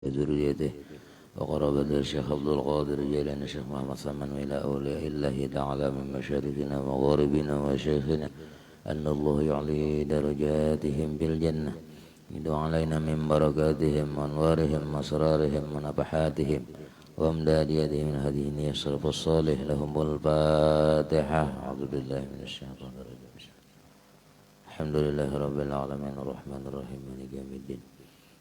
وذريته وقرابة الشيخ عبد القادر الجيلاني الشيخ محمد سلمان وإلى أولياء الله تعالى من مشارقنا ومغاربنا وشيخنا أن الله يعلي درجاتهم بالجنة يدعو علينا من بركاتهم وأنوارهم وأسرارهم ونفحاتهم وأمداديتهم من هديه الصرف الصالح لهم الفاتحة. أعوذ بالله من الشيطان الرجيم. الحمد لله رب العالمين الرحمن الرحيم مالك يوم الدين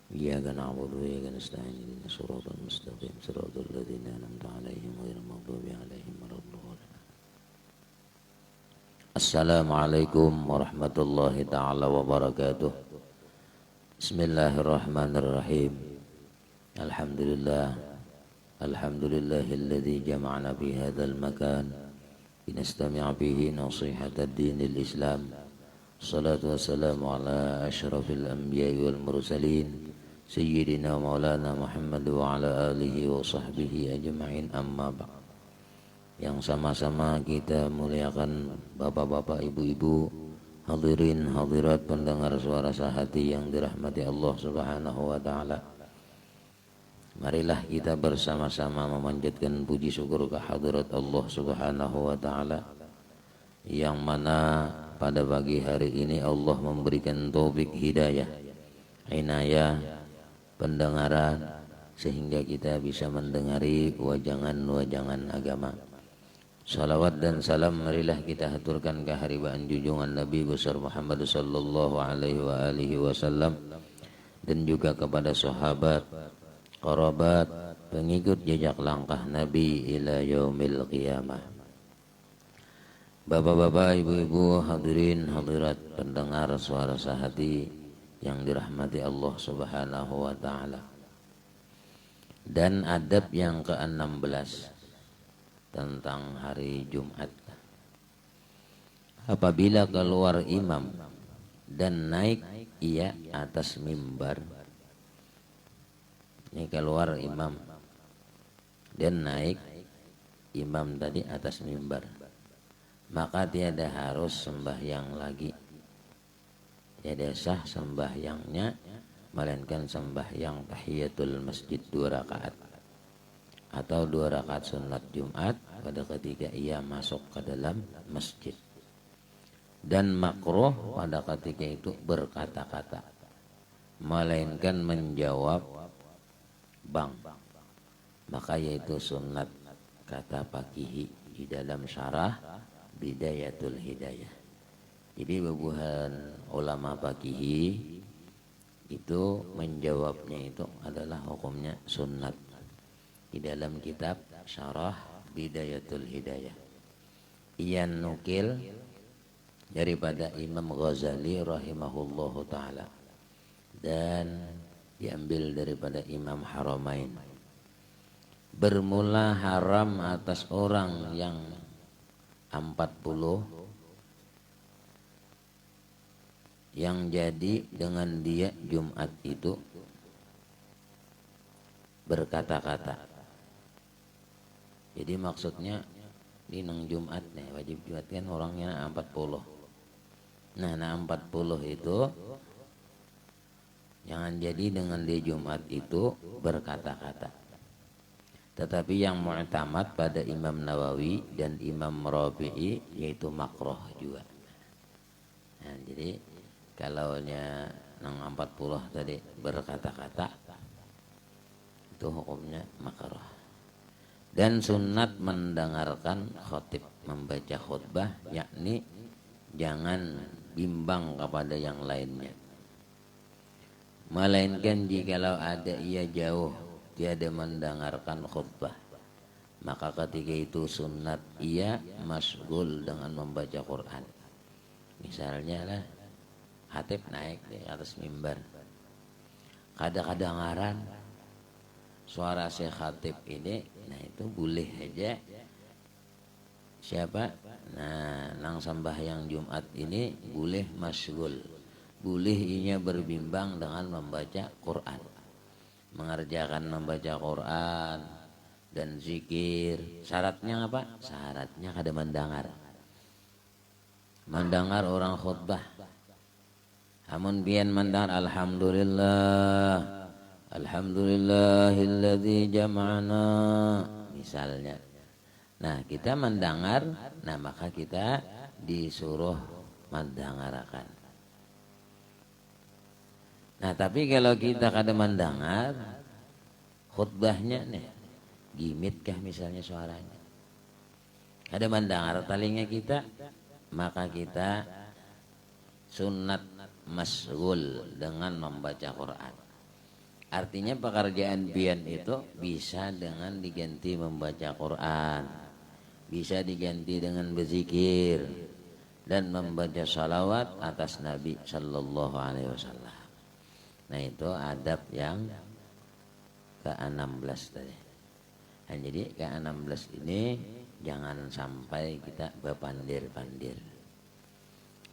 إياك نعبد وإياك نستعين اهدنا الصراط المستقيم صراط الذين أنعمت عليهم غير المغضوب عليهم ولا الضالين. السلام عليكم ورحمة الله تعالى وبركاته. بسم الله الرحمن الرحيم. الحمد لله الذي جمعنا في هذا المكان لنستمع به نصيحة الدين الإسلام. الصلاة والسلام على أشرف الأنبياء والمرسلين Sayyidina Maulana Muhammad wa ala alihi wa sahbihi ajma'in, amma ba'd. Yang sama-sama kita muliakan bapak-bapak, ibu-ibu, hadirin hadirat pendengar suara sahati yang dirahmati Allah Subhanahu wa taala. Marilah kita bersama-sama memanjatkan puji syukur kehadirat Allah Subhanahu wa taala, yang mana pada pagi hari ini Allah memberikan taufik hidayah, inayah, pendengaran, sehingga kita bisa mendengari wajangan-wajangan agama. Salawat dan salam marilah kita haturkan keharibaan junjungan Nabi besar Muhammad sallallahu alaihi wa alihi wasallam, dan juga kepada sahabat, kerabat, pengikut jejak langkah Nabi ila yaumil qiyamah. Bapak-bapak, ibu-ibu, hadirin hadirat pendengar suara sahati yang dirahmati Allah Subhanahu wa taala. Dan adab yang ke-16 tentang hari Jumat. Apabila keluar imam dan naik ia atas mimbar. Ini keluar imam dan naik imam tadi atas mimbar, maka tiada harus sembahyang lagi. Tiada sah sembahyangnya, melainkan sembahyang tahiyatul masjid 2 rakaat atau 2 rakaat sunat Jumat pada ketika ia masuk ke dalam masjid. Dan makruh pada ketika itu berkata-kata, melainkan menjawab bang, maka yaitu sunat, kata Fakihi di dalam syarah Bidayatul Hidayah. Jadi babuhan ulama Fakihi itu menjawabnya itu adalah hukumnya sunnat di dalam kitab Syarah Bidayatul Hidayah. Ia nukil daripada Imam Ghazali rahimahullahu ta'ala dan diambil daripada Imam Haramain. Bermula haram atas orang yang 40 yang jadi dengan dia Jumat itu berkata-kata. Jadi maksudnya di nang Jumat nih, wajib Jumat kan orangnya 40. Nah 40 itu jangan jadi dengan dia Jumat itu berkata-kata. Tetapi yang mu'tamad pada Imam Nawawi dan Imam Rafi'i yaitu makruh juga. Nah jadi kalaunya nang 40 tadi berkata-kata itu hukumnya makruh. Dan sunat mendengarkan khatib membaca khutbah, yakni jangan bimbang kepada yang lainnya, melainkan jikalau ada ia jauh tiada mendengarkan khutbah, maka ketika itu sunat ia masghul dengan membaca Quran. Misalnya lah khatib naik di atas mimbar, kadang-kadang ngaran suara si khatib ini, nah itu boleh aja siapa, nah nang sembahyang Jumat ini boleh masghul, boleh inya berbimbang dengan membaca Quran, mengerjakan membaca Quran dan zikir. Syaratnya apa? Syaratnya kada mendengar orang khutbah. Amun bian mendengar alhamdulillah Alhamdulillahilladzi jama'ana misalnya. Nah kita mendengar, nah maka kita disuruh mendengarakan. Nah tapi kalau kita kada mendengar khutbahnya nih, gimit kah misalnya suaranya, kada mendengar telinga kita, maka kita sunat masghul dengan membaca Quran. Artinya pekerjaan pian itu bisa dengan diganti membaca Quran, bisa diganti dengan berzikir dan membaca salawat atas Nabi Sallallahu Alaihi Wasallam. Nah itu adab yang ke-16 tadi. Nah, jadi ke-16 ini jangan sampai kita berpandir-pandir.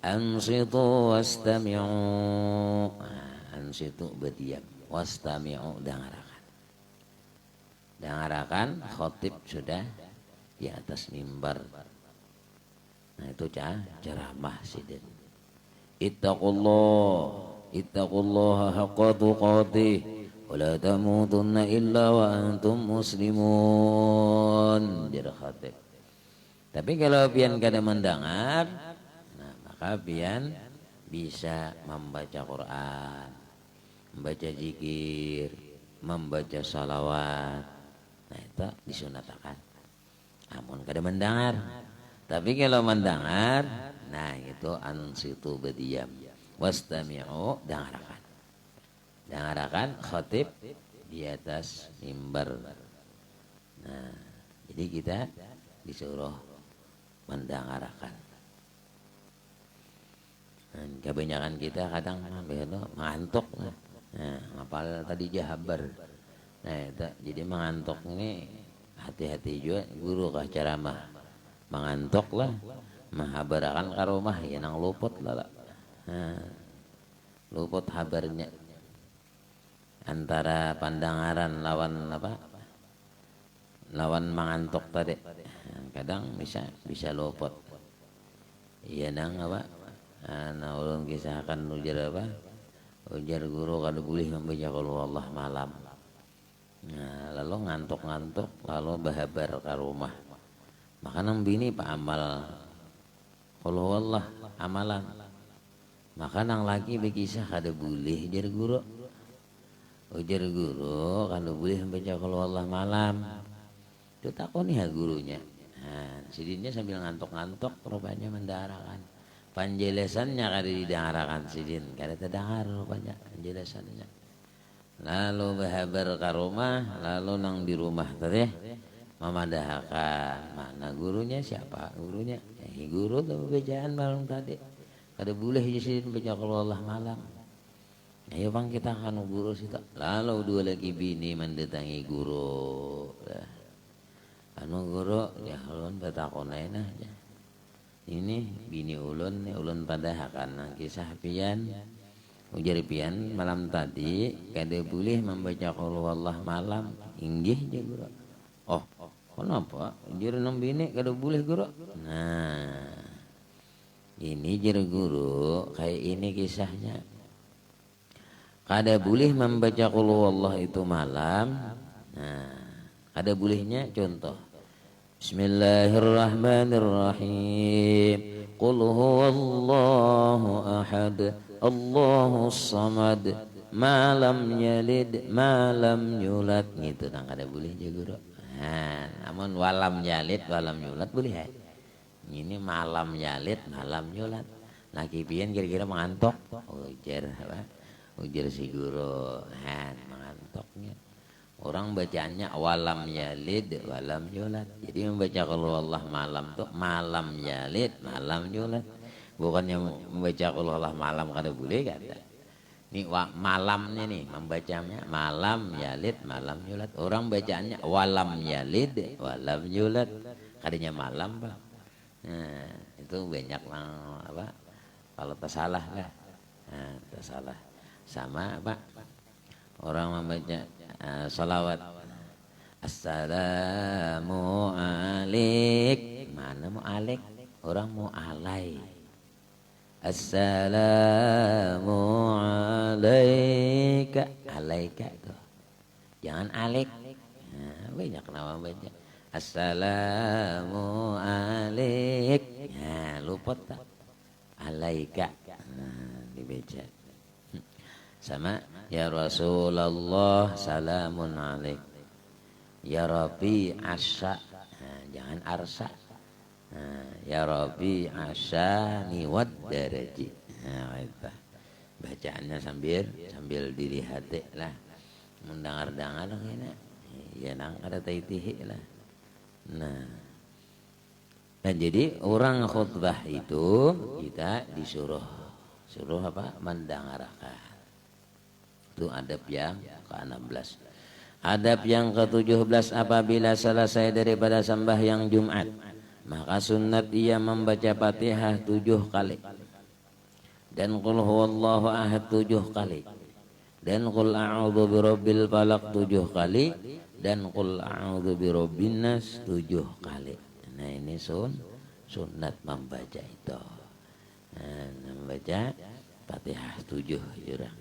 Ansitu wastami'u. Ansitu berdiam, wastami'u dengarakan. Dengarakan, khotib sudah di atas mimbar. Nah itu ceramah sidin. Ittaqullaha haqqa tuqatih wa la tamutunna illa wa antum muslimun. Jadi khatib. Tapi kalau pian kada mendengar, nah maka pian bisa membaca Quran, membaca zikir, membaca salawat. Nah itu disunatakan. Namun kada mendengar. Tapi kalau mendengar, nah itu ansitu berdiam, wastami'u dengarakan. Dengarakan khatib di atas mimbar. Nah, jadi kita disuruh mendengarakan. Nah, kebanyakan kita kadang mengantuk. Nah, apal tadi jahabar. Nah, itu, jadi mengantuk ini hati-hati juga guru kah ceramah. Mengantuk lah, menghabarakan ke rumah ya nang luput lah. Nah, luput habarnya antara pandangaran lawan apa, lawan mengantuk tadi. Kadang bisa luput. Iya nang apa, nah ulun kisahkan ujar apa, ujar guru kada boleh membaca qul huwallah malam. Nah, lalu ngantuk-ngantuk lalu bahabar ke rumah. Maka nang bini pak amal qul huwallah amalan. Maka nang laki berkisah kada boleh ujar guru. Ujar guru kada boleh membaca qul huwallah malam. Itu takoni ya gurunya. Nah, sidinnya sambil ngantuk-ngantuk rupanya mendarakan. Panjelasannya kada didengarakan sidin, kada terdengar rupanya penjelasannya. Lalu bahabar ke rumah, lalu nang di rumah tadi memadahkan mana gurunya siapa gurunya guru tuh bacaan malam tadi kada boleh jadi baca qul huwallah malam. Ayo bang kita kan guru situ. Lalu dua lagi bini mendatangi guru. Anu guru ya ulun betakonain aja. Ini bini ulun padahkan kisah pian ujar pian malam tadi kada boleh membaca qul huwallah malam. Inggih je guru. Oh, kenapa? Jir nang bini kada boleh guru. Nah, ini jir guru kayak ini kisahnya. Kada boleh membaca qul huwallah itu malam. Nah, kada bolehnya contoh. Bismillahirrahmanirrahim. Qul huwallahu ahad, Allahus samad, ma lam yalid, ma lam yulad. Gitu nang kada boleh je guru. Nah, namun walam yalid walam yulad boleh ya. Ini malam yalid malam yulad. Laki pian kira-kira mengantuk. Ujar apa? Ujar si guru. Nah, mengantuknya. Orang bacanya walam yalid walam yulad. Jadi membaca qul huwallah malam tuh malam yalid malam yulad. Bukannya membaca qul huwallah malam kada boleh kada. Ini malamnya nih membacanya malam yalid malam yulad. Orang bacaannya walam yalid walam yulad. Kadinya malam pak. Nah, itu banyak apa? Kalau tersalah lah. Nah, tersalah. Sama pak. Orang membaca salawat. Assalamu alaik. Mana mau alaik? Orang mau alai. Assalamu alaika. Alaika itu jangan alik. Nah, banyak nama baca assalamu alik. Nah, luput tak alaika. Nah, dibaca sama ya Rasulullah salamun alaik. Ya Rabbi asya. Nah, jangan arsa. Nah, ya Rabbi asyani wad daraji. Nah, itu bacaannya sambil dilihat lah, mendengar-dengar ini ya nang ada taitihi lah. Nah jadi orang khutbah itu kita disuruh apa, mendengarkan. Itu adab yang ke-16. Adab yang ke-17, apabila selesai daripada sembahyang Jumat, maka sunat ia membaca Fatihah 7 kali dan qul huwallahu ahad 7 kali dan qul a'udzu birabbil falaq 7 kali dan qul a'udzu birabbin nas 7 kali. Nah ini sunat membaca itu. Nah, membaca Fatihah 7 jurang.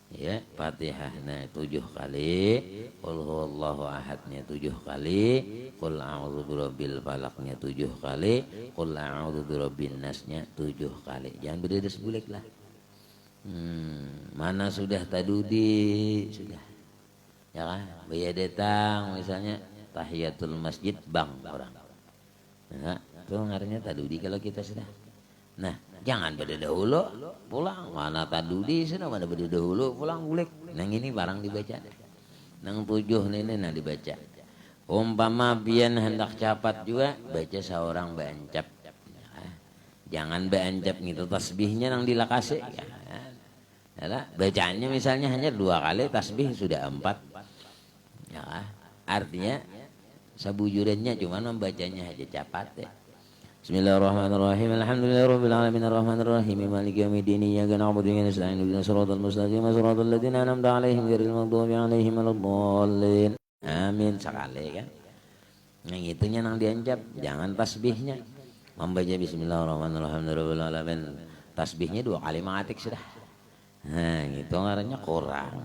Ya, Fatihahnya 7 kali, qul huwallahu ahadnya 7 kali, qul a'udzu birabbil falaqnya 7 kali, qul a'udzu birabbin nasnya 7 kali. Jangan berdedes bulik lah. Mana sudah tadudi sudah. Ya kan? Baya datang misalnya tahiyatul masjid bang orang. Nah, itu ngarannya tadudi kalau kita sudah. Nah, jangan pada dahulu pulang, mana tadudi sudah, mana pada dahulu pulang bulik. Nang ini barang dibaca. Nang 7 ini nah dibaca. Umpama pian hendak capat juga baca seorang beancap. Jangan beancap gitu tasbihnya nang dilakase. Ya, bacaannya misalnya hanya 2 kali tasbih sudah 4. Ya, artinya sabujurannya cuma membacanya aja capat ya. Bismillahirrahmanirrahim. Alhamdulillahirabbil alamin arrahmanir rahim maliki yaumiddin iyyaka na'budu wa iyyaka nasta'in ihdinas siratal mustaqim siratal ladzina an'amta 'alaihim ghairil maghdubi 'alaihim waladdallin. Amin sekali kan. Yang itunya nang diancap, jangan tasbihnya. Membaca bismillahirrahmanirrahim tasbihnya 2 kali mengatik sudah. Nah, itu ngarannya kurang.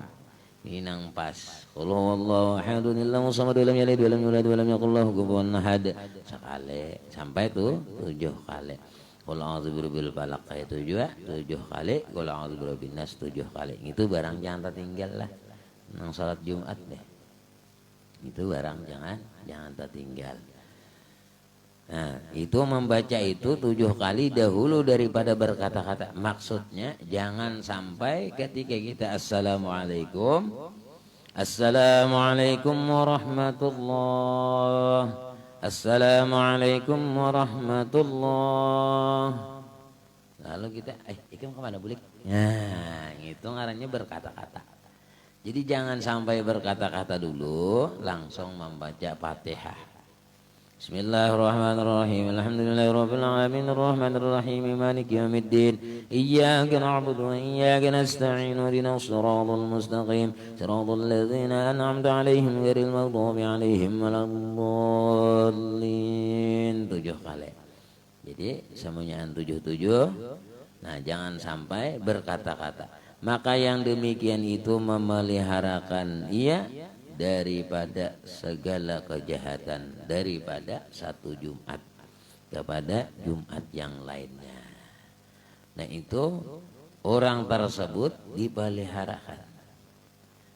Ini nang pas. Qul huwallahu ahadun allahu samad lam yalid wa lam yulad wa lam yakul lahu kufuwan ahad. Sekali sampai tuh 7 kali. Qul a'udzu birabbil falaq itu juga 7 kali, qul a'udzu birabbin nas 7 kali. Itu barang jangan tertinggal lah. Nang salat Jumat deh. Itu barang jangan tertinggal. Nah, itu membaca itu 7 kali dahulu daripada berkata-kata. Maksudnya jangan sampai ketika kita assalamualaikum warahmatullah, assalamualaikum warahmatullah, lalu kita ikan kemana bulik. Nah itu ngarannya berkata-kata. Jadi jangan sampai berkata-kata dulu langsung membaca Fatihah. Bismillahirrahmanirrahim. Alhamdulillahirabbil alamin arrahmanir rahim maliki yaumiddin iyyaka na'budu wa iyyaka nasta'in ihdinas siratal mustaqim siratal ladzina an'amta 'alaihim ghairil maghdubi 'alaihim waladdallin 7 kali. Jadi semuanya 7. Nah, jangan sampai berkata-kata. Maka yang demikian itu memeliharakan ia daripada segala kejahatan, daripada satu Jumat kepada Jumat yang lainnya. Nah itu orang tersebut dipeliharakan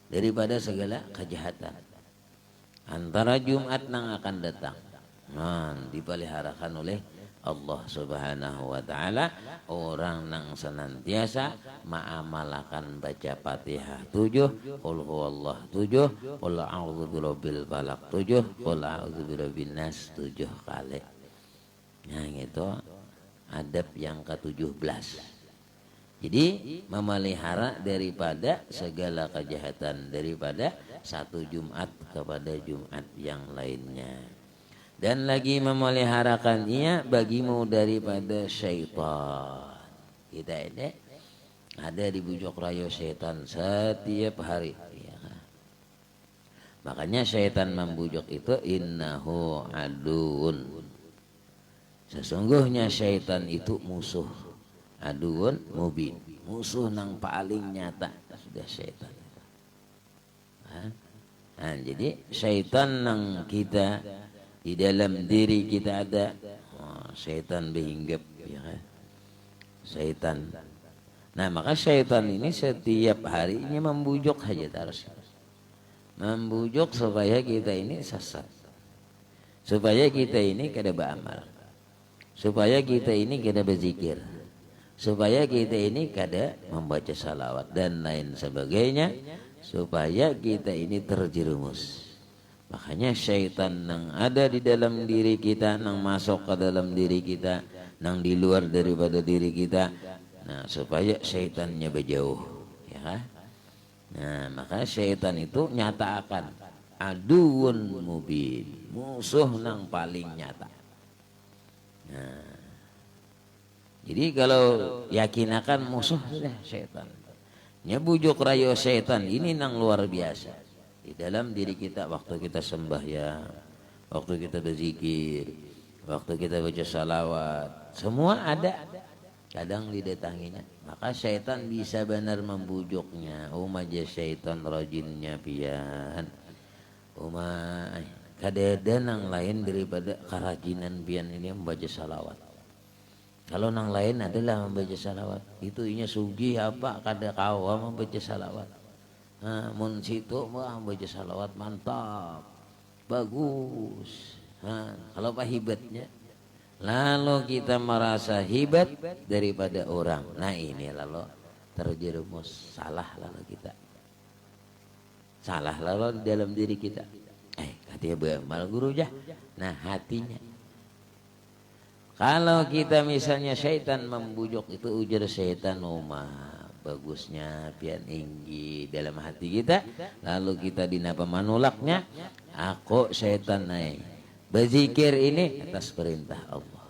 daripada segala kejahatan. Antara Jumat nang akan datang, nah dipeliharakan oleh Allah Subhanahu wa ta'ala. Orang nang senantiasa ma'amalakan baca Fatihah 7, qul huwallah 7, qul a'udzu birabbil falaq 7, qul a'udzu birabbin nas 7 kali. Nah itu adab yang ke-17. Jadi memelihara daripada segala kejahatan, daripada satu Jumat kepada Jumat yang lainnya. Dan lagi memeliharakan ia bagimu daripada syaitan. Kita ini ada di bujuk rayu syaitan setiap hari. Ya. Makanya syaitan membujuk itu innahu aduun. Sesungguhnya syaitan itu musuh. Aduun mubin. Musuh nang paling nyata sudah syaitan. Nah, jadi syaitan nang kita di dalam diri kita ada, syaitan berhinggap, ya kan? Syaitan. Nah, maka syaitan ini setiap harinya membujuk saja terus, membujuk supaya kita ini sesat, supaya kita ini kada beramal, supaya kita ini kada berzikir, supaya kita ini kada membaca salawat dan lain sebagainya, supaya kita ini terjerumus. Makanya syaitan yang ada di dalam diri kita, yang masuk ke dalam diri kita, yang di luar daripada diri kita, nah supaya syaitannya berjauh, ya kan? Nah, maka syaitan itu nyata akan aduun mubin, musuh yang paling nyata. Nah, jadi kalau yakin akan musuh sudah syaitan. Nyebujuk rayo syaitan ini nang luar biasa di dalam diri kita waktu kita sembahyang, waktu kita berzikir, waktu kita baca salawat, semua ada. Kadang didatanginya, maka syaitan bisa benar membujuknya. Umaja syaitan rajinnya pian. Kadada nang lain daripada kerajinan pian ini membaca salawat. Kalau nang lain adalah membaca salawat, itu inya sugi apa kada kawa membaca salawat. Nah, mun situ mah membaca salawat mantap, bagus. Nah, kalau apa hibatnya, lalu kita merasa hebat daripada orang. Nah ini lalu terjerumus, salah lalu kita, salah lalu di dalam diri kita. Katanya beramal guru jah. Nah hatinya. Kalau kita misalnya syaitan membujuk itu ujar syaitan bagusnya pian inggi dalam hati kita, lalu kita dinapa manulaknya, aku syaitan naik berzikir ini atas perintah Allah,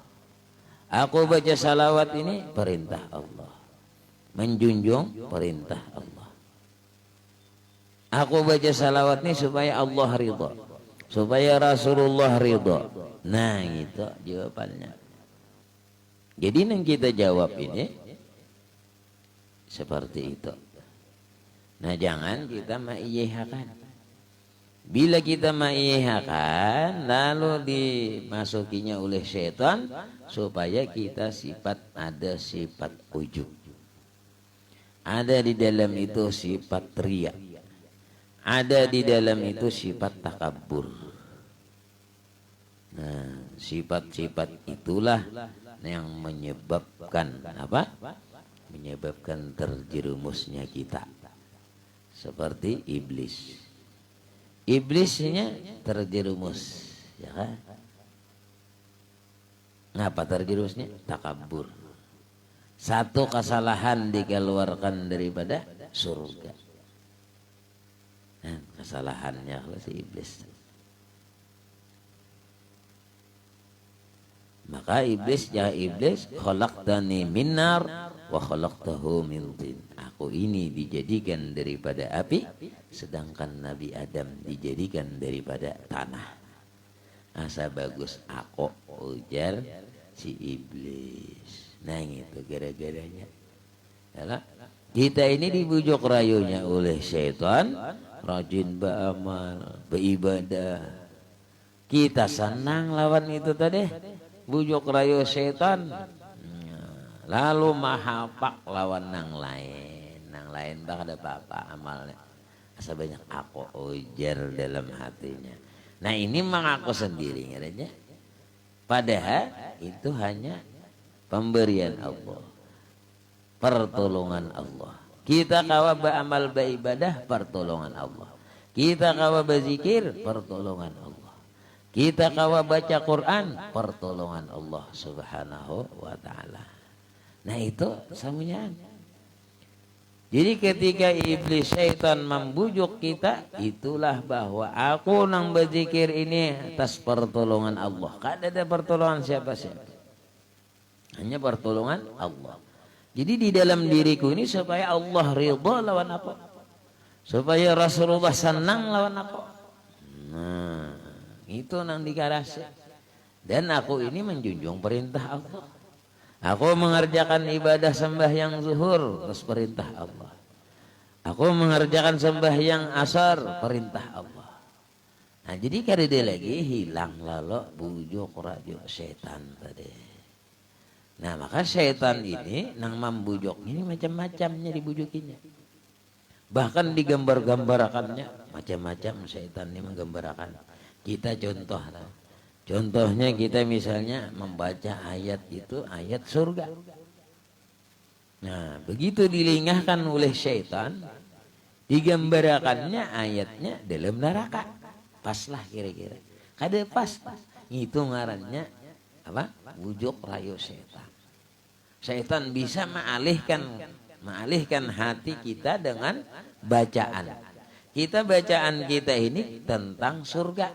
aku baca salawat ini perintah Allah, menjunjung perintah Allah, aku baca salawat ini supaya Allah ridha, supaya Rasulullah ridha. Nah gitu jawabannya. Jadi yang kita jawab ini seperti itu. Nah jangan kita maiyahakan. Bila kita maiyahakan lalu dimasukinya oleh syaitan supaya kita ada sifat ujub. Ada di dalam itu sifat riya. Ada di dalam itu sifat takabur. Nah sifat-sifat itulah yang menyebabkan apa? Menyebabkan terjerumusnya kita. Seperti iblis. Iblisnya terjerumus, ya kan? Ngapa terjerumusnya? Takabur. Satu kesalahan dikeluarkan daripada surga. Nah, kesalahannya kalau si iblis. Maka iblis ya iblis, khalaqtani min nar wa khalaqtahu min tin. Aku ini dijadikan daripada api, sedangkan Nabi Adam dijadikan daripada tanah. Asa bagus aku ujar si iblis. Nah itu gara-garanya. Yalah. Kita ini dibujuk rayunya oleh syaitan, rajin beramal, beribadah. Kita senang lawan itu tadi. Bujuk rayu setan, lalu mahapak lawan nang lain tak ada apa-apa amalnya, asa banyak aku ujar dalam hatinya. Nah ini mengaku sendiri ngeranya, padahal itu hanya pemberian Allah, pertolongan Allah. Kita kawa beramal beribadah, pertolongan Allah. Kita kawa berzikir, pertolongan Allah. Kita kawa baca Quran, pertolongan Allah Subhanahu wa ta'ala. Nah itu samunyaan. Jadi ketika iblis syaitan membujuk kita, itulah bahwa aku nang berzikir ini atas pertolongan Allah. Kada ada pertolongan siapa-siapa. Hanya pertolongan Allah. Jadi di dalam diriku ini supaya Allah ridha lawan aku, supaya Rasulullah senang lawan aku. Nah itu nang dikarasi. Dan aku ini menjunjung perintah Allah. Aku mengerjakan ibadah sembahyang zuhur atas perintah Allah. Aku mengerjakan sembahyang asar perintah Allah. Nah jadi karena lagi hilang lalu bujuk rajo setan tadi. Nah maka setan ini nang membujuk ini macam-macamnya dibujukinya. Bahkan digambar-gambarakannya macam-macam setan ini menggambarakan. Kita contoh, contohnya kita misalnya membaca ayat itu ayat surga. Nah begitu dilingahkan oleh setan, digambarkannya ayatnya dalam neraka. Paslah kira-kira. Kada pas. Itu ngarannya apa? Bujuk rayu setan. Setan bisa mengalihkan hati kita dengan bacaan. Bacaan kita ini tentang surga.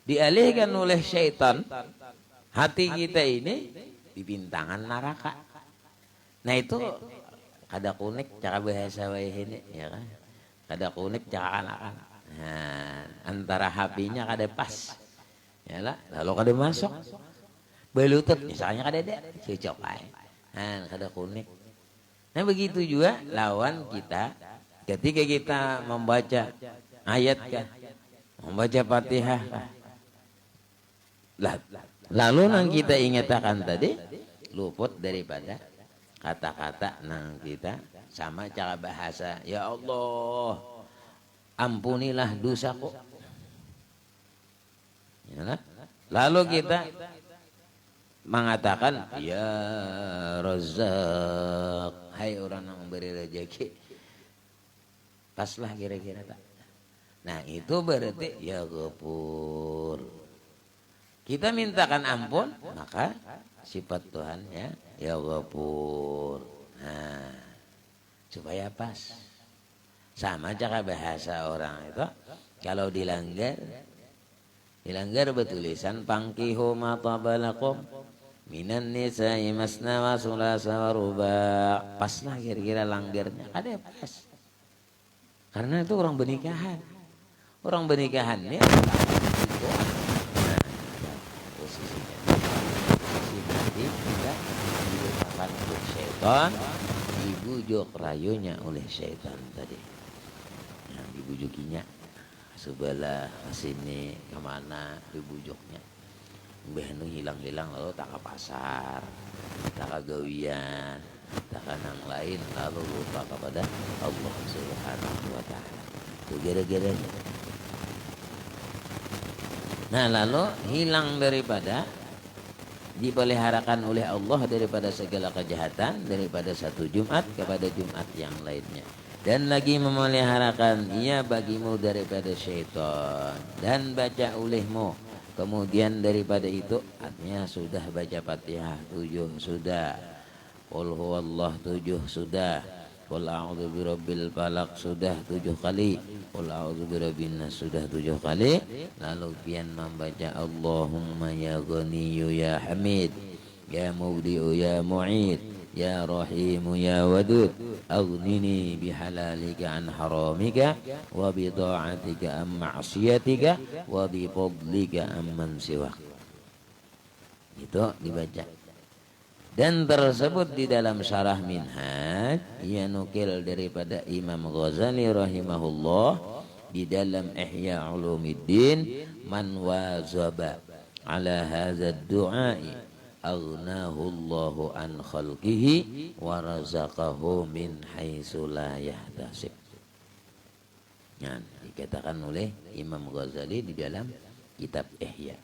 Dialihkan oleh setan, hati kita ini di bintangan neraka. Nah itu kada kunik cara bahasa wae ini ya kan. Kada kunik cara anak-anak. Nah, antara HP-nya kada pas. Yalah, lalu kada masuk. Bluetooth misalnya kada ada, cocok ae. Nah, kada kunik. Nah, begitu juga lawan kita ketika kita membaca ayat kah, membaca Fatihah kah. Lalu nang kita ingatkan tadi luput daripada kata-kata nang kita sama cara bahasa. Ya Allah, ampunilah dosaku. Ya, lalu kita mengatakan ya Razzaq, hai orang yang memberi rezeki. Paslah kira-kira tak. Nah itu berarti ya Ghafur. Kita mintakan ampun maka sifat Tuhan ya Ghafur. Nah supaya pas. Sama cara bahasa orang itu kalau dilanggar bertulisan pangkihu ma tabalakum minan nisa'i masna wa sulasa wa ruba'. Paslah kira-kira langgarnya ada pas. Karena itu orang pernikahan. Orang pernikahan ini posisinya nanti kita diletakkan oleh setan, dibujuk rayunya oleh setan tadi. Dibujukinya sebelah kesini kemana dibujuknya mbah nu hilang-hilang lalu tak ke pasar, tak ke gawian, tak ke nang lain lalu lupa kepada Allah Subhanahu wa ta'ala. Itu gara-garanya. Nah lalu hilang daripada dipeliharakan oleh Allah daripada segala kejahatan, daripada satu Jumat kepada Jumat yang lainnya. Dan lagi memeliharakan ia bagimu daripada syaitan dan baca olehmu. Kemudian daripada itu artinya sudah baca Fatihah 7 sudah, qul huwallah 7 sudah, qul a'udzu birabbil falaq sudah 7 kali, qul a'udzu birabbin nas sudah 7 kali. Lalu pian membaca Allahumma ya ghaniyyu ya hamid ya mubdi'u ya mu'id ya rahimu ya wadud aghnini bihalalika an haramika wa bi ta'atika am ma'siyatika wa bi fadlika amman siwak. Itu dibaca. Dan tersebut di dalam syarah Minhaj ia nukil daripada Imam Ghazali rahimahullah di dalam Ihya Ulumuddin, man wazaba ala hadza ad-du'ai aghnahu Allahu an khalqihi wa razaqahu min haitsu la yahtasib. Nah, dikatakan oleh Imam Ghazali di dalam kitab Ihya.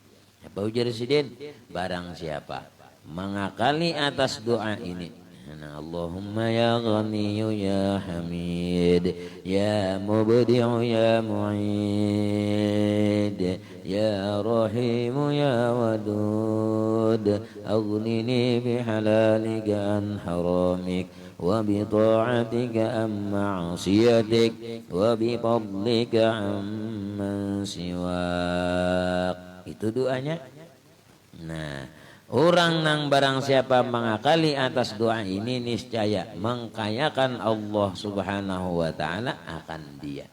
Apa ujar Sidin? Barang siapa mengakali atas doa ini, Allahumma ya ghaniyyu ya hamid ya mubdi'u ya mu'id ya rahimu ya wadud aghnini bihalalika an haramik wa bi ta'atika am ma'siyatik wa bi fadlika amman siwak. Itu doanya. Nah, orang nang barang siapa mengakali atas doa ini niscaya mengkayakan Allah Subhanahu wa ta'ala akan dia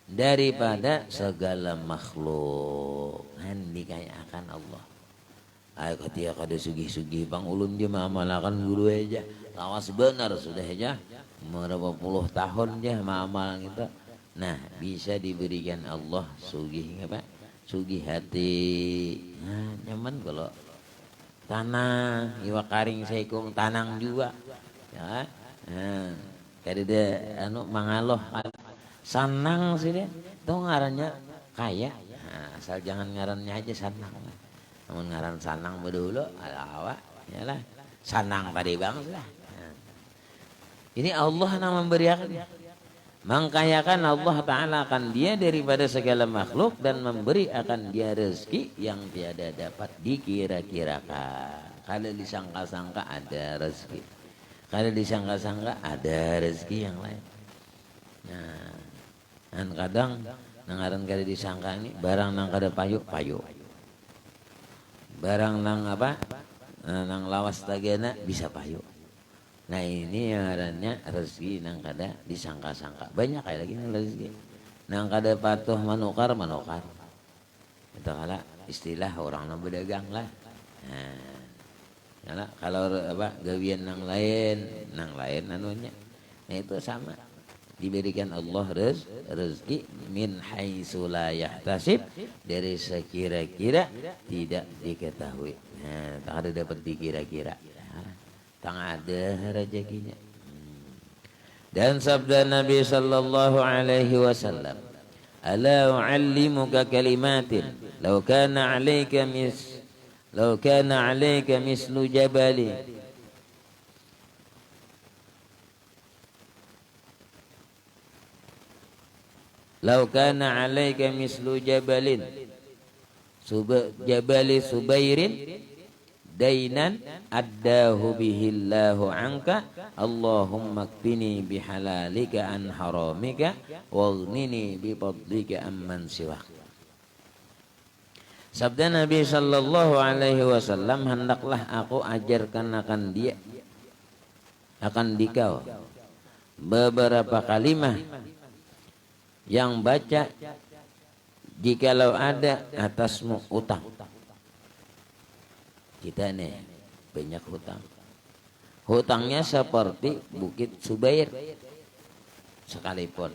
daripada segala makhluk. Han dikayakan Allah. Ayo ketika kada sugih-sugih bang ulun dia mengamalkan guru aja. Lawas benar sudah aja berapa puluh tahun aja mengamal gitu. Nah, bisa diberikan Allah sugih apa? Sugih hati. Nah, nyaman kalau tanah, iwa karing sekung tanang juga. Ya. Nah, kada dia anu mangaloh sanang sih deh. Itu ngarannya kaya. Nah, asal jangan ngarannya aja sanang. Namun ngaran sanang dulu ala yalah. Sanang tadi bang lah. Nah, ini Allah yang memberikan. Mengkayakan Allah Ta'ala akan dia daripada segala makhluk dan memberi akan dia rezeki yang tiada dapat dikira-kirakan. Kalau disangka-sangka ada rezeki, kalau disangka-sangka ada rezeki yang lain. Nah, dan kadang nangaran kada disangka ini barang nang kada payu, barang nang apa nang lawas tagana bisa payu. Nah ini yang adanya rezeki nang kada disangka-sangka. Banyak kayak lagi nang rezeki. Nang kada patuh manukar. Itu kala istilah orang nang berdagang lah. Nah, kalau apa gawian nang lain anunya. Nah itu sama. Diberikan Allah rezeki min haitsu la yahtasib, dari sekira-kira tidak diketahui. Nah, tak ada dapat dikira-kira. Tak ada rezekinya. Dan sabda Nabi sallallahu alaihi wasallam, "Ala u'allimuka kalimatin law kana 'alaika mislu jabali." "Law kana 'alaika mislu jabalin jabali Subairin dainan addahu bihillahu anka Allahumma kfini bihalalika an haramika waghnini bifadlika amman siwak." Sabda Nabi sallallahu alaihi wasallam, hendaklah aku ajarkan akan dia, akan dikau beberapa kalimah yang baca jikalau ada atasmu utang. Kita nih banyak hutang. Hutangnya seperti Bukit Subair sekalipun.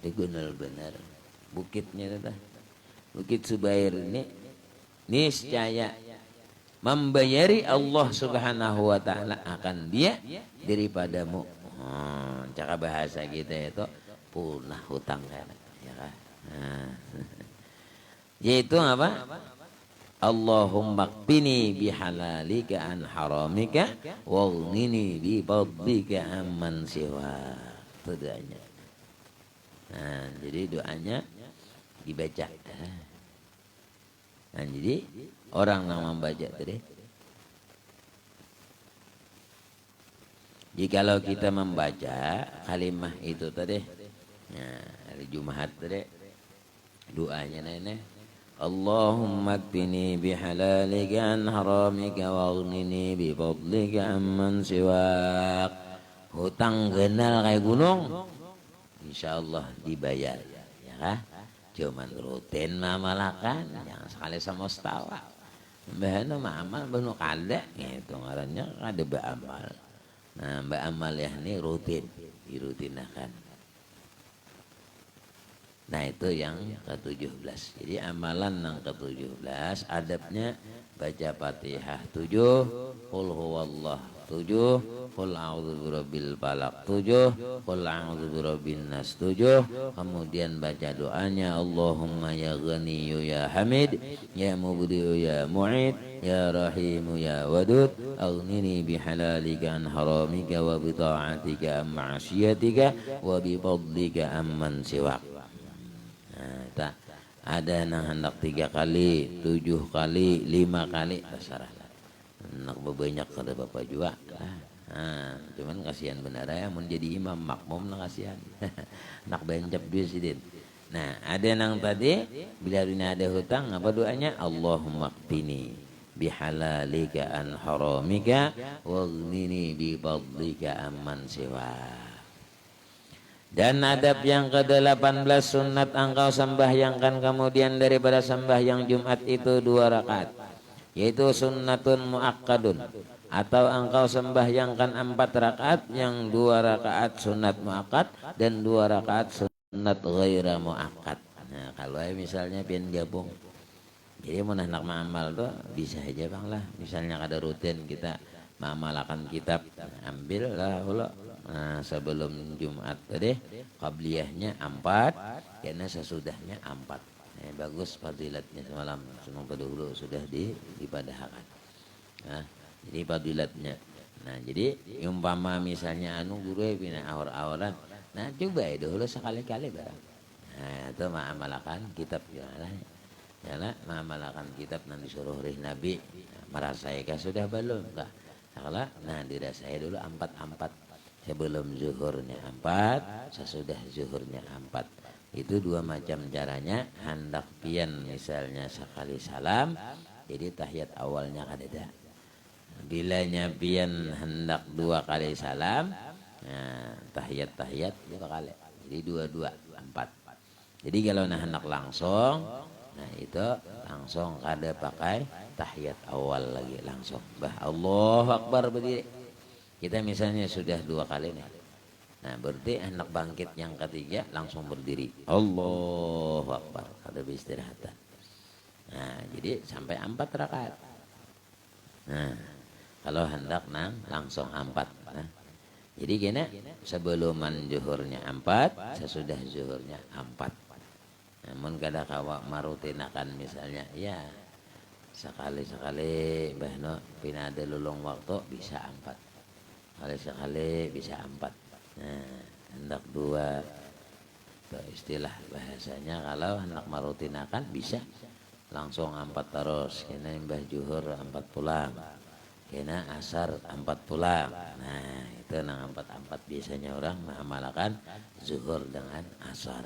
Itu benar-benar bukitnya itu. Bukit Subair ini niscaya membayari Allah Subhanahu wa taala akan dia daripadamu. Cara bahasa kita itu punah hutang kan. Ya kan? Nah. Yaitu apa? Allahumma qfini bihalalika an haramika waghnini bifadlika amman siwa. Itu doanya. Nah, jadi doanya dibaca. Nah, jadi orang yang membaca tadi, jikalau kita membaca kalimah itu tadi, nah, hari Jumat tadi doanya nenek, Allahumma kfini bihalalika an haramika waghnini bifadlika amman siwak. Hutang genal kayak gunung, insyaallah dibayar. Ya kah? Cuman rutin mamalakan, jangan sekali sama setawa. Mbahana amal benu kada, itu ngarannya kada beramal. Nah, beramal ya ini rutin, dirutinakan. Nah itu yang ke-17. Jadi amalan yang ke-17 adabnya baca Fatihah 7, qul huwallah 7, qul a'udzu birabbil falaq 7, qul a'udzu birabbin nas 7, kemudian baca doanya Allahumma ya Ghaniyyu ya Hamid ya Mubdi'u ya Mu'id ya Rahimu ya Wadud aghnini bihalalika an haramika wa bi ta'atika am ma'asiyatika wa bi fadlika amman siwak. Nah, ada yang hendak 3 kali, 7 kali, 5 kali, terserah. Hendak banyak kada bapak juga. Nah, cuman kasihan benar ya, mau jadi imam makmum nak kasihan. Nak bencap duit sidin. Nah, ada yang tadi bila dunia ada hutang, apa doanya? Allahumma qfini bihalalika an haramika waghnini bifadlika amman siwa. Dan adab yang ke-18 sunat engkau sembahyangkan kemudian daripada sembahyang Jumat itu 2 rakaat, yaitu sunnatun muakkadun, atau engkau sembahyangkan 4 rakaat yang 2 rakaat sunat muakkad dan 2 rakaat sunat sunnat ghaira muakkad. Nah, kalau misalnya pian gabung. Jadi mau hendak maamal tuh bisa aja Bang lah. Misalnya ada rutin kita mengamalkan kitab, ambil lah ulo. Nah, sebelum Jumat tadi qabliyahnya 4, karena sesudahnya 4. Bagus fadilatnya semalam senang dulu sudah dipadahkan. Nah, jadi fadilatnya. Nah, jadi umpama misalnya anu guru bina awar-awaran. Nah, coba itu dulu sekali-kali barang. Nah, itu mengamalkan kitab jalan. Jalan mengamalkan kitab nanti suruh rih Nabi. Nah, merasakan sudah belum kah? Nah, dirasai dulu 4 sebelum zuhurnya 4, sesudah zuhurnya 4. Itu 2 macam caranya. Hendak pian misalnya sekali salam, jadi tahiyat awalnya kadeda. Bilanya pian hendak 2 kali salam, nah, tahiyat 2 kali. Jadi 2 4. Jadi kalau hendak langsung, nah itu langsung kada pakai tahiyat awal lagi langsung. Allahu Akbar berdiri. Kita misalnya sudah 2 kali nih. Nah, berarti hendak bangkit yang ketiga langsung berdiri. Allahu Akbar. Ada beristirahat. Nah, jadi sampai 4 rakaat. Nah, kalau hendak langsung 4. Nah, jadi gini, sebelum zuhurnya 4, sesudah zuhurnya 4. Namun kada kawa marutinakan misalnya, ya sekali-sekali bahno pinada lulung waktu bisa 4. Sekali-sekali bisa 4. Nah, hendak 2 istilah bahasanya kalau hendak marutinakan bisa langsung 4 terus. Kena mbah zuhur 4 pulang. Kena asar 4 pulang. Nah, itu nang 4 biasanya orang mengamalkan zuhur dengan asar.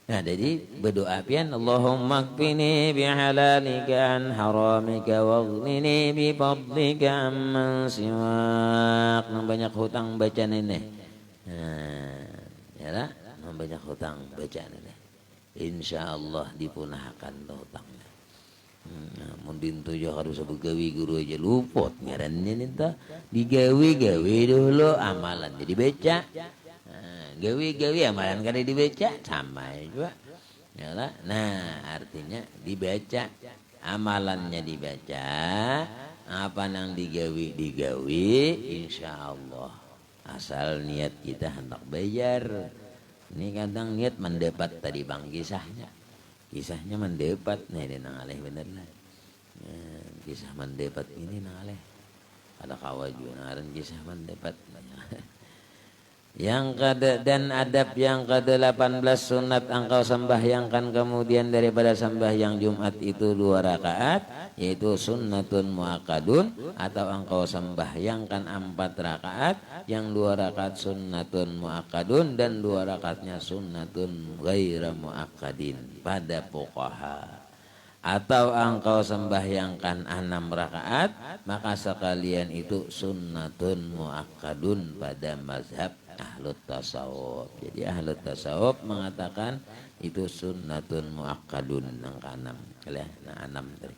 Nah, jadi berdoa pian Allahumma kfini bihalalika an haramika waghnini bifadlika amman siwak. Nang banyak hutang bacaan ini. Nah, ya lah, nang banyak hutang bacaan ini. Insyaallah dipunahkan hutangnya. Mundin tu jo harus begawi guru aja luput ngarannya ninta digawi-gawi dulu amalan jadi baca. Gawi-gawi amalan kada dibaca sama juga. Yalah. Nah, artinya dibaca, amalannya dibaca, apa nang digawi insyaallah. Asal niat kita hendak bayar. Ini kadang niat mendapat tadi Bang kisahnya. Kisahnya mendapat nih nang aleh bener lah. Kisah mendapat ini nang aleh. Ada kawa juga ngaran kisah mendapat. Yang dan adab yang ke-18 sunat engkau sembahyangkan kemudian daripada sembahyang Jumat itu 2 rakaat, yaitu sunnatun muakkadun, atau engkau sembahyangkan 4 rakaat, yang 2 rakaat sunnatun muakkadun dan 2 rakaatnya sunnatun ghaira muakkadin pada fuqaha. Atau engkau sembahyangkan 6 rakaat, maka sekalian itu sunnatun muakkadun pada mazhab ahlut tasawuf. Jadi ahlut tasawuf mengatakan itu sunnatun muakkadun nang ke-6. Nah, 6 tadi.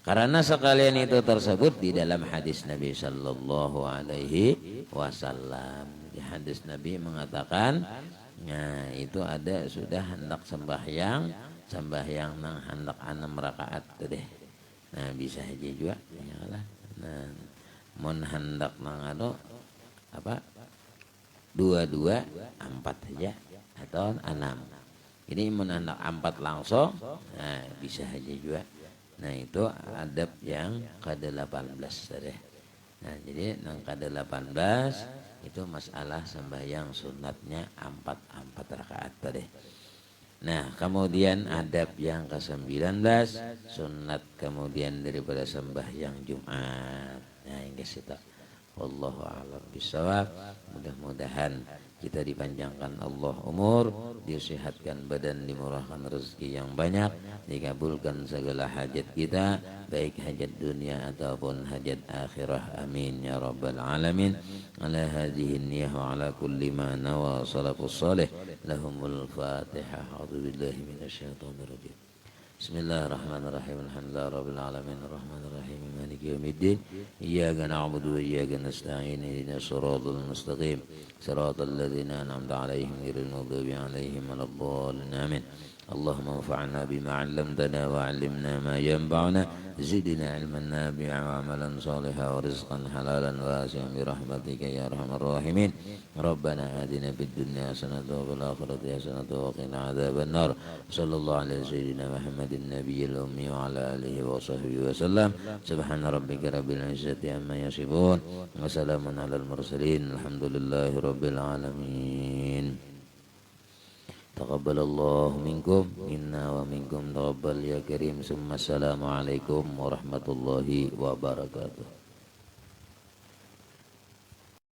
Karena sekalian itu tersebut di dalam hadis Nabi sallallahu alaihi wasallam. Di hadis Nabi mengatakan, nah itu ada sudah hendak sembahyang nang hendak 6 rakaat tadi. Nah, bisa aja juga ya. Nah, mun hendak nang apa? 2 4 saja atau 6. Ini mun hendak 4 langsung, nah bisa aja juga. Nah, itu adab yang ke-18 tadi. Nah, jadi yang ke-18 itu masalah sembahyang sunatnya 4 rakaat tadi. Nah, kemudian adab yang ke-19 sunat kemudian daripada sembahyang Jumat. Nah, yang kita wallahu a'lam bishawab. Mudah-mudahan kita dipanjangkan Allah umur, disehatkan badan, dimurahkan rezeki yang banyak, dikabulkan segala hajat kita, baik hajat dunia ataupun hajat akhirah. Amin ya rabbal alamin. Ala hadhihi niyyah wa ala kulli ma nawa salafus salih. Lahumul Fatihah. A'udzu billahi minasyaitonir rajim. Bismillahirrahmanirrahim. Alhamdulillahirabbil alamin arrahmanir rahim maliki yaumiddin. Iyyaka na'budu wa iyyaka nasta'in ihdinas siratal mustaqim. Siratal ladzina an'amta 'alaihim ghairil maghdubi 'alaihim waladdallin. Amin. اللهم انفعنا بما علمتنا وعلمنا ما ينفعنا زدنا علما نافعا وعملا صالحا ورزقا حلالا واسعا برحمتك يا ارحم الراحمين ربنا آتنا في الدنيا حسنة وفي الآخرة حسنة وقنا عذاب النار صلى الله على سيدنا محمد النبي الأمي وعلى آله وصحبه وسلم سبحان ربك رب العزة عما يصفون وسلام على المرسلين الحمد لله رب العالمين. Taqabbalallahu minkum minna wa minkum taqabbal ya karim. Assalamualaikum warahmatullahi wabarakatuh.